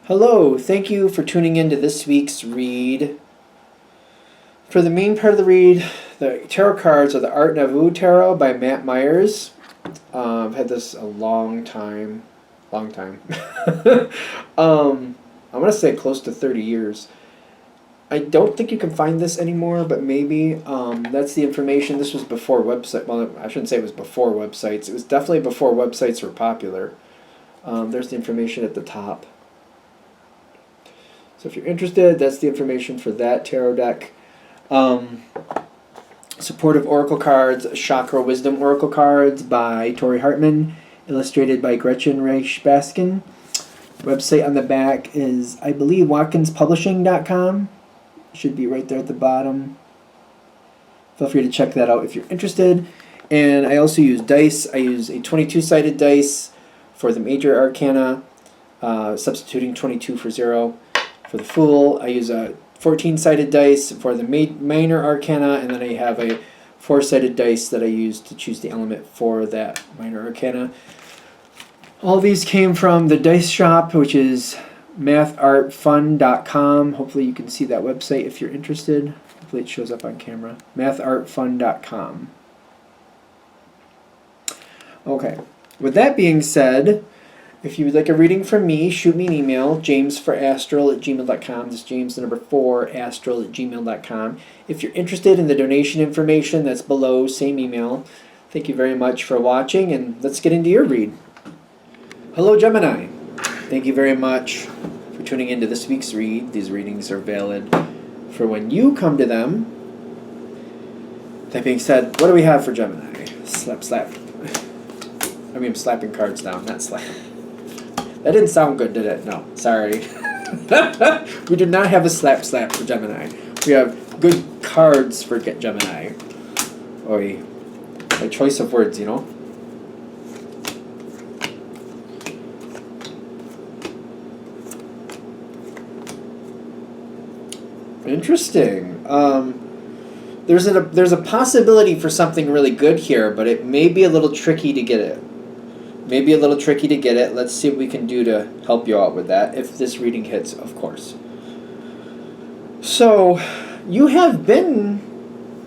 Hello, thank you for tuning in to this week's read. For the main part of the read, the tarot cards are the Art Nouveau Tarot by Matt Myers. I've had this a long time. I'm going to say close to 30 years. I don't think you can find this anymore, but maybe. That's the information. This was before website. Well, I shouldn't say it was before websites. It was definitely before websites were popular. There's the information at the top. So if you're interested, that's the information for that tarot deck. Supportive Oracle cards, Chakra Wisdom Oracle cards by Tori Hartman, illustrated by Gretchen Reich Baskin. Website on the back is, I believe, watkinspublishing.com. Should be right there at the bottom. Feel free to check that out if you're interested. And I also use dice. I use a 22-sided dice for the major arcana, substituting 22 for 0. For the Fool, I use a 14-sided dice for the minor arcana, and then I have a 4-sided dice that I use to choose the element for that minor arcana. All these came from the dice shop, which is mathartfun.com. Hopefully you can see that website if you're interested. Hopefully it shows up on camera. mathartfun.com. Okay, with that being said, if you would like a reading from me, shoot me an email, jamesforastral@gmail.com. This is James, the number 4, astral@gmail.com. If you're interested in the donation information, that's below, same email. Thank you very much for watching, and let's get into your read. Hello, Gemini. Thank you very much for tuning into this week's read. These readings are valid for when you come to them. That being said, what do we have for Gemini? Slap, slap. I mean, I'm slapping cards down, not slap. That didn't sound good, did it? No, sorry. We do not have a slap slap for Gemini. We have good cards for Gemini. Oy. My choice of words, you know? Interesting. There's a possibility for something really good here, but it may be a little tricky to get it. Let's see what we can do to help you out with that, if this reading hits, of course. So, you have been,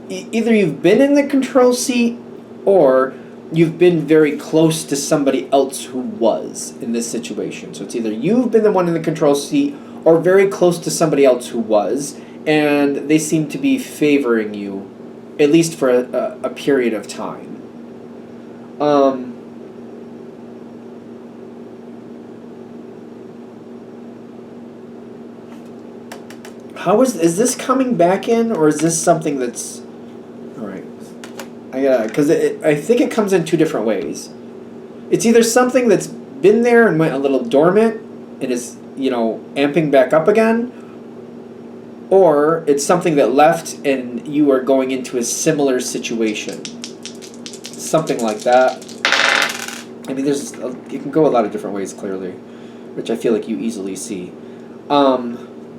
either you've been in the control seat, or you've been very close to somebody else who was in this situation. So it's either you've been the one in the control seat, or very close to somebody else who was, and they seem to be favoring you, at least for a period of time. Is this coming back in, or is this something that's... Alright. Because I think it comes in two different ways. It's either something that's been there and went a little dormant and is, amping back up again, or it's something that left and you are going into a similar situation. Something like that. I mean, it can go a lot of different ways, clearly, which I feel like you easily see.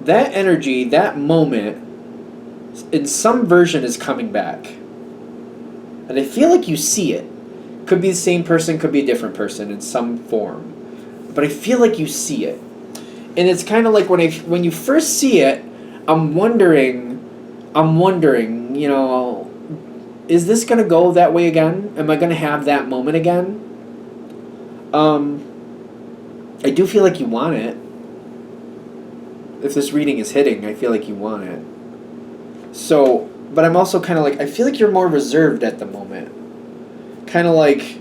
That energy, that moment, in some version is coming back. And I feel like you see it. Could be the same person, could be a different person in some form. But I feel like you see it. And it's kind of like when you first see it, I'm wondering, is this going to go that way again? Am I going to have that moment again? I do feel like you want it. If this reading is hitting, I feel like you want it. So, but I'm also kind of like, I feel like you're more reserved at the moment. Kind of like,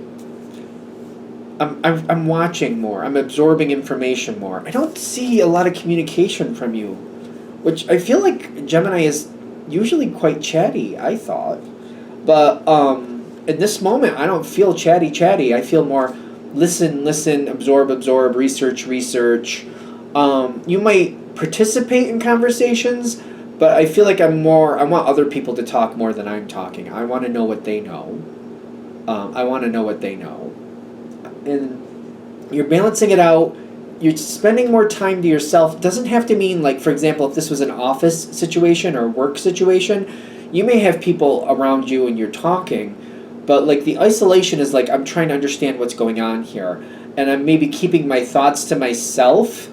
I'm watching more. I'm absorbing information more. I don't see a lot of communication from you, which I feel like Gemini is usually quite chatty, I thought. But in this moment, I don't feel chatty. I feel more listen, absorb, research. You might participate in conversations, but I feel like I want other people to talk more than I'm talking. I want to know what they know. And you're balancing it out. You're spending more time to yourself. It doesn't have to mean, like, for example, if this was an office situation or work situation, you may have people around you and you're talking, but like the isolation is like, I'm trying to understand what's going on here, and I'm maybe keeping my thoughts to myself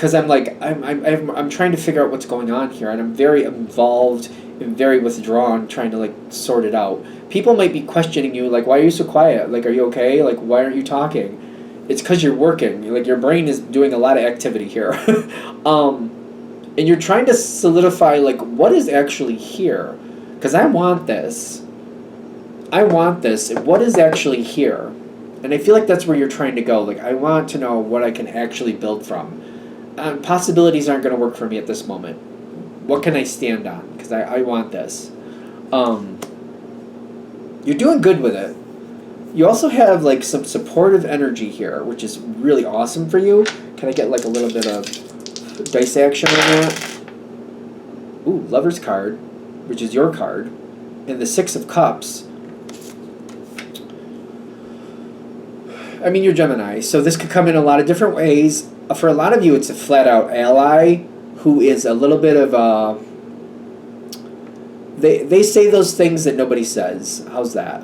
because I'm trying to figure out what's going on here, and I'm very involved and very withdrawn, trying to like sort it out. People might be questioning you, like, why are you so quiet? Like, are you okay? Like, why aren't you talking? It's because you're working. Like, your brain is doing a lot of activity here, and you're trying to solidify like what is actually here, because I want this. I want this. What is actually here? And I feel like that's where you're trying to go. Like, I want to know what I can actually build from. Possibilities aren't going to work for me at this moment. What can I stand on? Because I want this. You're doing good with it. You also have like some supportive energy here, which is really awesome for you. Can I get like a little bit of dice action on that? Ooh, Lover's card, which is your card. And the Six of Cups. I mean, you're Gemini, so this could come in a lot of different ways. For a lot of you, it's a flat-out ally who is a little bit of a... They say those things that nobody says. How's that?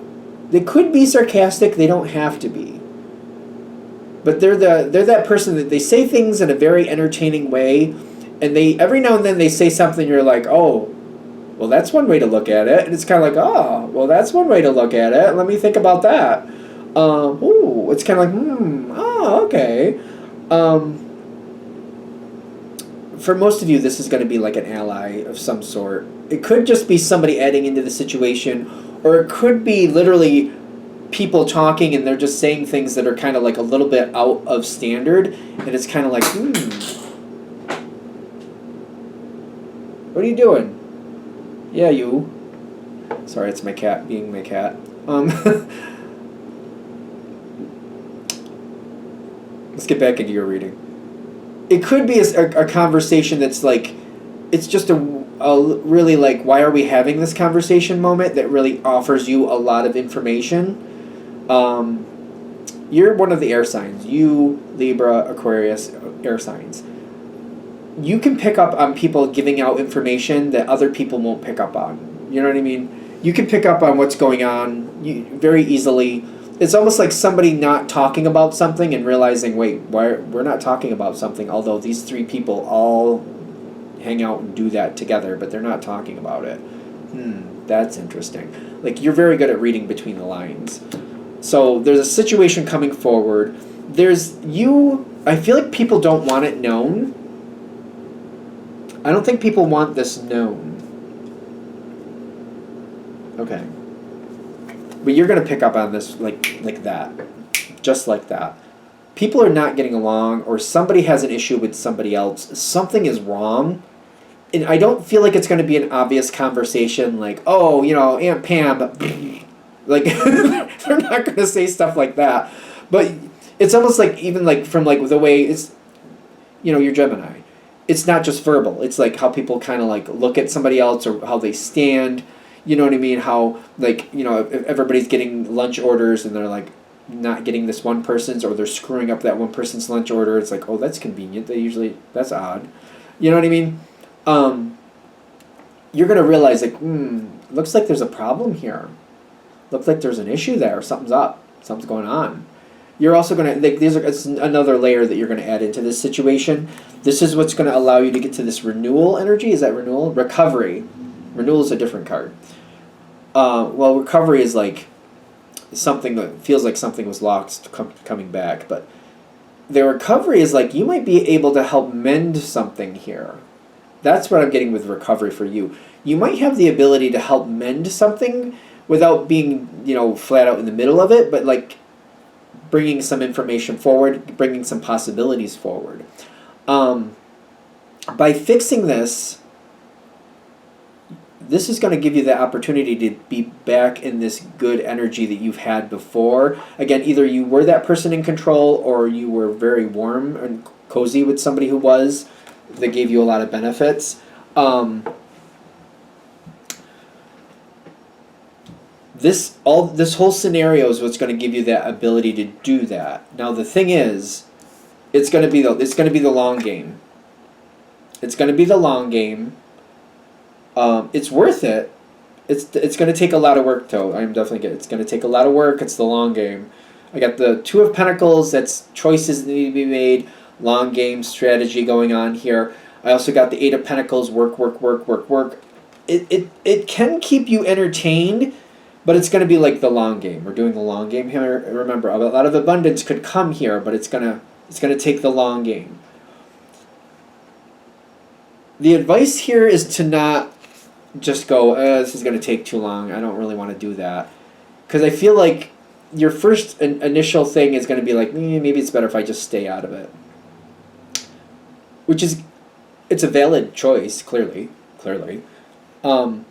They could be sarcastic. They don't have to be. But they're that person that they say things in a very entertaining way, and they every now and then they say something you're like, oh, well, that's one way to look at it. And it's kind of like, oh, well, that's one way to look at it. Let me think about that. Ooh, it's kind of like, oh, okay. For most of you, this is going to be like an ally of some sort. It could just be somebody adding into the situation, or it could be literally people talking and they're just saying things that are kind of like a little bit out of standard, and it's kind of like, what are you doing? Yeah, you. Sorry, it's my cat being my cat. Let's get back into your reading. It could be a conversation that's like, it's just a really like, why are we having this conversation moment that really offers you a lot of information. You're one of the air signs. You, Libra, Aquarius, air signs. You can pick up on people giving out information that other people won't pick up on. You know what I mean? You can pick up on what's going on very easily. It's almost like somebody not talking about something and realizing, wait, we're not talking about something, although these three people all hang out and do that together, but they're not talking about it. That's interesting. Like, you're very good at reading between the lines. So there's a situation coming forward. I feel like people don't want it known. I don't think people want this known. Okay. But you're going to pick up on this like that. Just like that. People are not getting along, or somebody has an issue with somebody else. Something is wrong. And I don't feel like it's going to be an obvious conversation like, oh, Aunt Pam, like, they're not going to say stuff like that. But it's almost like, even like from like the way it's, you're Gemini. It's not just verbal. It's like how people kind of like look at somebody else or how they stand. You know what I mean? How, like, if everybody's getting lunch orders and they're like not getting this one person's, or they're screwing up that one person's lunch order, it's like, oh, that's convenient. That's odd. You know what I mean? You're going to realize, like, looks like there's a problem here. Looks like there's an issue there. Something's up. Something's going on. You're also going to, like, it's another layer that you're going to add into this situation. This is what's going to allow you to get to this renewal energy. Is that renewal? Recovery. Renewal is a different card. Well, recovery is like something that feels like something was lost coming back. But the recovery is like you might be able to help mend something here. That's what I'm getting with recovery for you. You might have the ability to help mend something without being, flat out in the middle of it, but like bringing some information forward, bringing some possibilities forward. By fixing this is going to give you the opportunity to be back in this good energy that you've had before. Again, either you were that person in control, or you were very warm and cozy with somebody who was, that gave you a lot of benefits. This whole scenario is what's going to give you that ability to do that. Now the thing is, it's going to be the long game. It's going to be the long game. It's worth it. It's going to take a lot of work, though. It's going to take a lot of work. It's the long game. I got the Two of Pentacles. That's choices that need to be made. long game strategy going on here. I also got the Eight of Pentacles, work. It can keep you entertained, but it's going to be like the long game. We're doing the long game here. Remember, a lot of abundance could come here, but it's gonna take the long game. The advice here is to not just go, this is going to take too long. I don't really want to do that. Because I feel like your first initial thing is going to be like, maybe it's better if I just stay out of it. Which is, it's a valid choice, clearly. You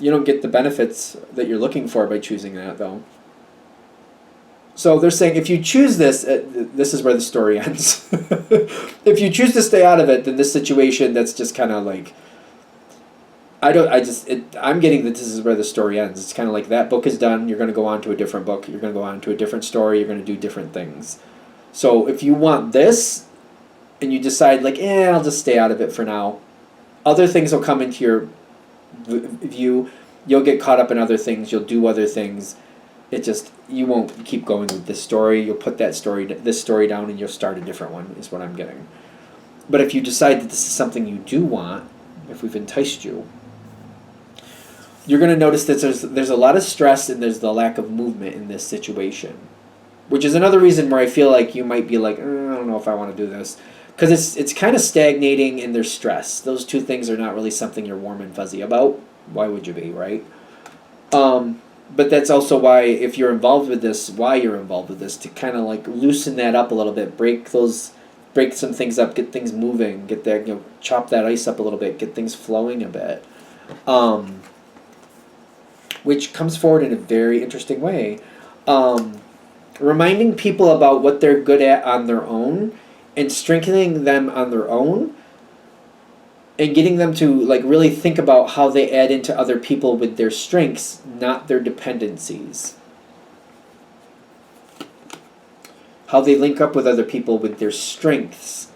don't get the benefits that you're looking for by choosing that, though. So they're saying if you choose this, this is where the story ends. If you choose to stay out of it, then this situation, that's just kind of like, I'm getting that this is where the story ends. It's kind of like that book is done, you're going to go on to a different book, you're going to go on to a different story, you're going to do different things. So if you want this, and you decide like, I'll just stay out of it for now, other things will come into your view, you'll get caught up in other things, you'll do other things. You won't keep going with this story. You'll put this story down, and you'll start a different one, is what I'm getting. But if you decide that this is something you do want, if we've enticed you, you're going to notice that there's a lot of stress and there's the lack of movement in this situation, which is another reason where I feel like you might be like, I don't know if I want to do this, because it's kind of stagnating and there's stress. Those two things are not really something you're warm and fuzzy about. Why would you be, right? But that's also why, if you're involved with this, to kind of like loosen that up a little bit, break some things up, get things moving, get that, chop that ice up a little bit, get things flowing a bit, which comes forward in a very interesting way. Reminding people about what they're good at on their own and strengthening them on their own, and getting them to like really think about how they add into other people with their strengths, not their dependencies. How they link up with other people with their strengths,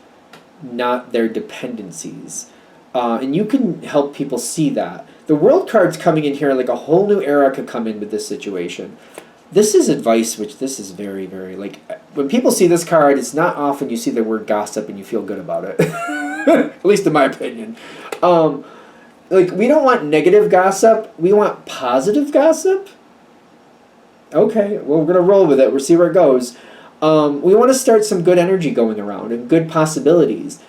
not their dependencies. And you can help people see that. The World card's coming in here, like a whole new era could come in with this situation. This is advice, which this is very, very, like, when people see this card, it's not often you see the word gossip and you feel good about it. At least in my opinion. Like, we don't want negative gossip. We want positive gossip. Okay, well, we're going to roll with it. We'll see where it goes. We want to start some good energy going around and good possibilities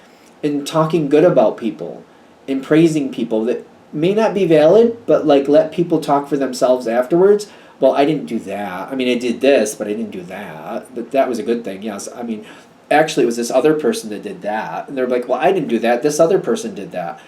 and talking good about people and praising people that may not be valid, but, like, let people talk for themselves afterwards. Well, I didn't do that. I mean, I did this, but I didn't do that. But that was a good thing, yes. I mean, actually, it was this other person that did that. And they're like, well, I didn't do that. This other person did that.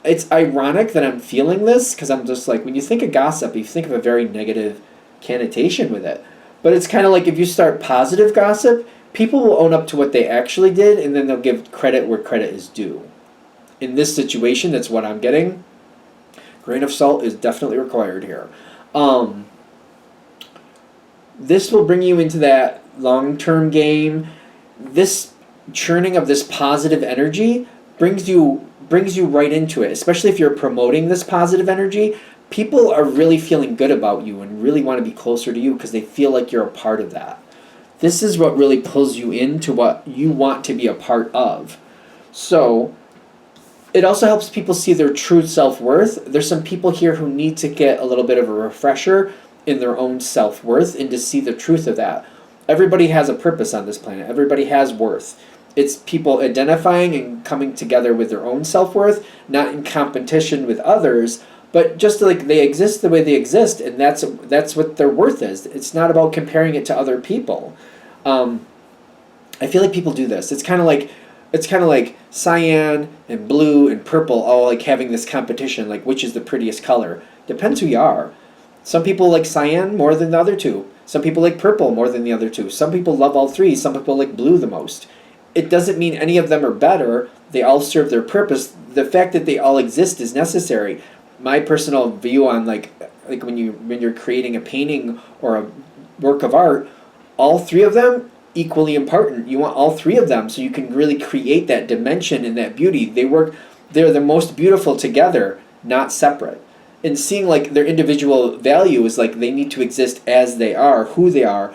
It's ironic that I'm feeling this, because I'm just like, when you think of gossip, you think of a very negative connotation with it. But it's kind of like if you start positive gossip, people will own up to what they actually did, and then they'll give credit where credit is due. In this situation, that's what I'm getting. Grain of salt is definitely required here. This will bring you into that long-term game. This churning of this positive energy brings you right into it, especially if you're promoting this positive energy. People are really feeling good about you and really want to be closer to you because they feel like you're a part of that. This is what really pulls you into what you want to be a part of. So it also helps people see their true self-worth. There's some people here who need to get a little bit of a refresher in their own self-worth and to see the truth of that. Everybody has a purpose on this planet. Everybody has worth. It's people identifying and coming together with their own self-worth, not in competition with others, but just like they exist the way they exist, and that's what their worth is. It's not about comparing it to other people. I feel like people do this. It's kind of like cyan and blue and purple all like having this competition, like which is the prettiest color. Depends who you are. Some people like cyan more than the other two. Some people like purple more than the other two. Some people love all three. Some people like blue the most. It doesn't mean any of them are better. They all serve their purpose. The fact that they all exist is necessary. My personal view on like when you're creating a painting or a work of art, all three of them equally important. You want all three of them so you can really create that dimension and that beauty. They're the most beautiful together, not separate. And seeing like their individual value is like they need to exist as they are, who they are.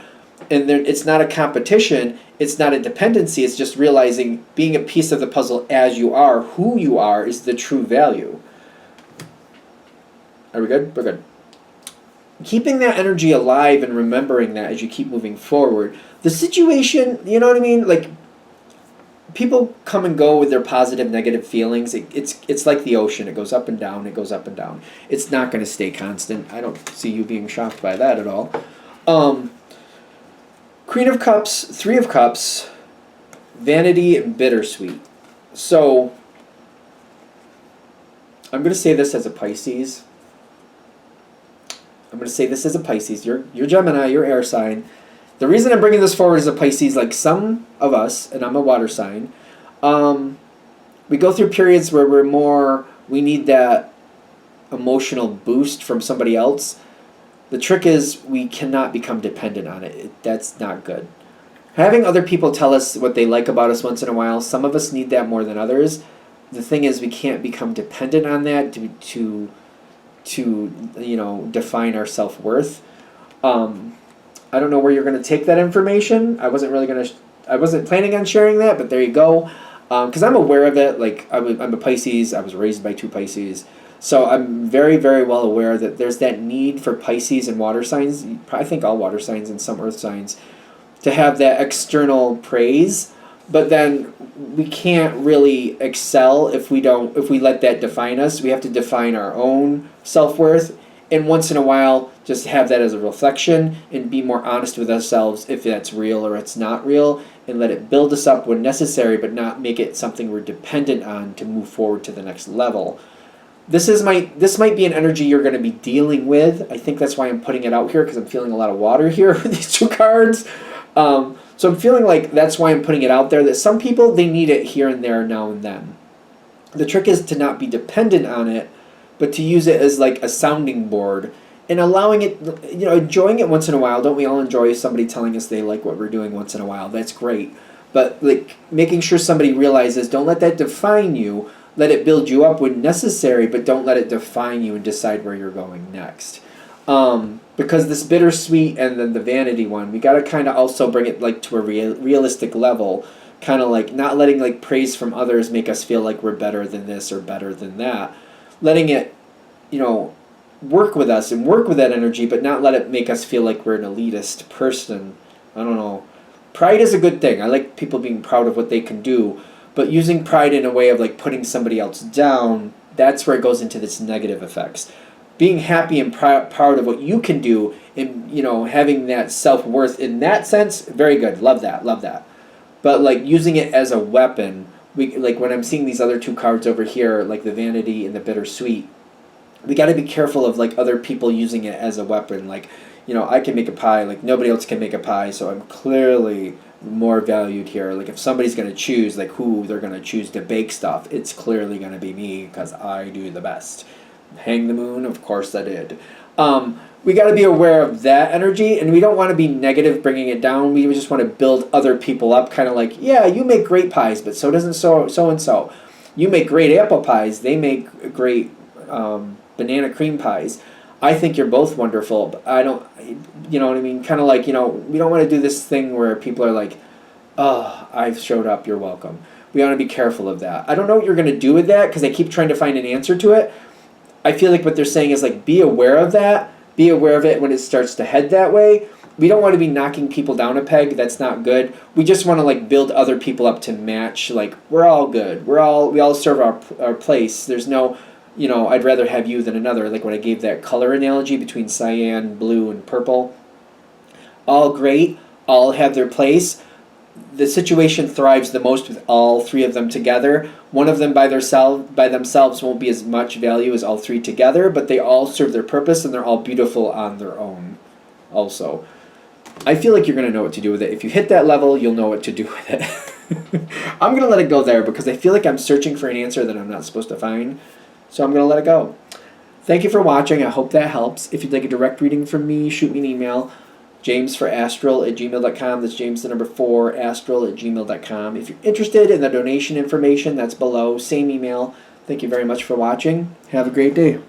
And it's not a competition, it's not a dependency, it's just realizing being a piece of the puzzle as you are, who you are, is the true value. Are we good? We're good. Keeping that energy alive and remembering that as you keep moving forward. The situation, you know what I mean? Like, people come and go with their positive, negative feelings. It's like the ocean. It goes up and down. It goes up and down. It's not going to stay constant. I don't see you being shocked by that at all. Queen of Cups, Three of Cups, vanity, and bittersweet. So, I'm going to say this as a Pisces. You're Gemini, you're air sign. The reason I'm bringing this forward as a Pisces, like some of us, and I'm a water sign, we go through periods where we need that emotional boost from somebody else. The trick is we cannot become dependent on it. That's not good. Having other people tell us what they like about us once in a while, some of us need that more than others. The thing is we can't become dependent on that to define our self-worth. I don't know where you're going to take that information. I wasn't planning on sharing that, but there you go. Because I'm aware of it. Like, I'm a Pisces. I was raised by two Pisces. So I'm very, very well aware that there's that need for Pisces and water signs. I think all water signs and some earth signs to have that external praise. But then we can't really excel if we let that define us. We have to define our own self-worth. And once in a while, just have that as a reflection and be more honest with ourselves if that's real or it's not real, and let it build us up when necessary, but not make it something we're dependent on to move forward to the next level. This might be an energy you're going to be dealing with. I think that's why I'm putting it out here, because I'm feeling a lot of water here with these two cards. So I'm feeling like that's why I'm putting it out there, that some people, they need it here and there, now and then. The trick is to not be dependent on it, but to use it as like a sounding board and allowing it, enjoying it once in a while. Don't we all enjoy somebody telling us they like what we're doing once in a while? That's great. But like making sure somebody realizes, don't let that define you. Let it build you up when necessary, but don't let it define you and decide where you're going next. Because this bittersweet and then the vanity one, we got to kind of also bring it like to a realistic level, kind of like not letting like praise from others make us feel like we're better than this or better than that. Letting it, work with us and work with that energy, but not let it make us feel like we're an elitist person. I don't know. Pride is a good thing. I like people being proud of what they can do, but using pride in a way of like putting somebody else down, that's where it goes into this negative effects. Being happy and proud of what you can do and, having that self-worth in that sense, very good. Love that. But like using it as a weapon, like when I'm seeing these other two cards over here, like the vanity and the bittersweet, we got to be careful of like other people using it as a weapon. Like, I can make a pie, like nobody else can make a pie, so I'm clearly more valued here. Like if somebody's going to choose like who they're going to choose to bake stuff, it's clearly going to be me because I do the best. Hang the moon, of course I did. We got to be aware of that energy, and we don't want to be negative bringing it down. We just want to build other people up, kind of like, yeah, you make great pies, but so doesn't so-and-so. You make great apple pies, they make great banana cream pies. I think you're both wonderful, but I don't, you know what I mean? Kind of like, we don't want to do this thing where people are like, oh, I've showed up, you're welcome. We want to be careful of that. I don't know what you're going to do with that, because I keep trying to find an answer to it. I feel like what they're saying is like, be aware of that. Be aware of it when it starts to head that way. We don't want to be knocking people down a peg. That's not good. We just want to like build other people up to match. Like, we're all good. We all serve our place. There's no, I'd rather have you than another. Like when I gave that color analogy between cyan, blue, and purple. All great. All have their place. The situation thrives the most with all three of them together. One of them by themselves won't be as much value as all three together, but they all serve their purpose and they're all beautiful on their own also. I feel like you're going to know what to do with it. If you hit that level, you'll know what to do with it. I'm going to let it go there because I feel like I'm searching for an answer that I'm not supposed to find. So I'm going to let it go. Thank you for watching. I hope that helps. If you'd like a direct reading from me, shoot me an email. jamesforastral@gmail.com. That's James the number 4, astral@gmail.com. If you're interested in the donation information, that's below. Same email. Thank you very much for watching. Have a great day.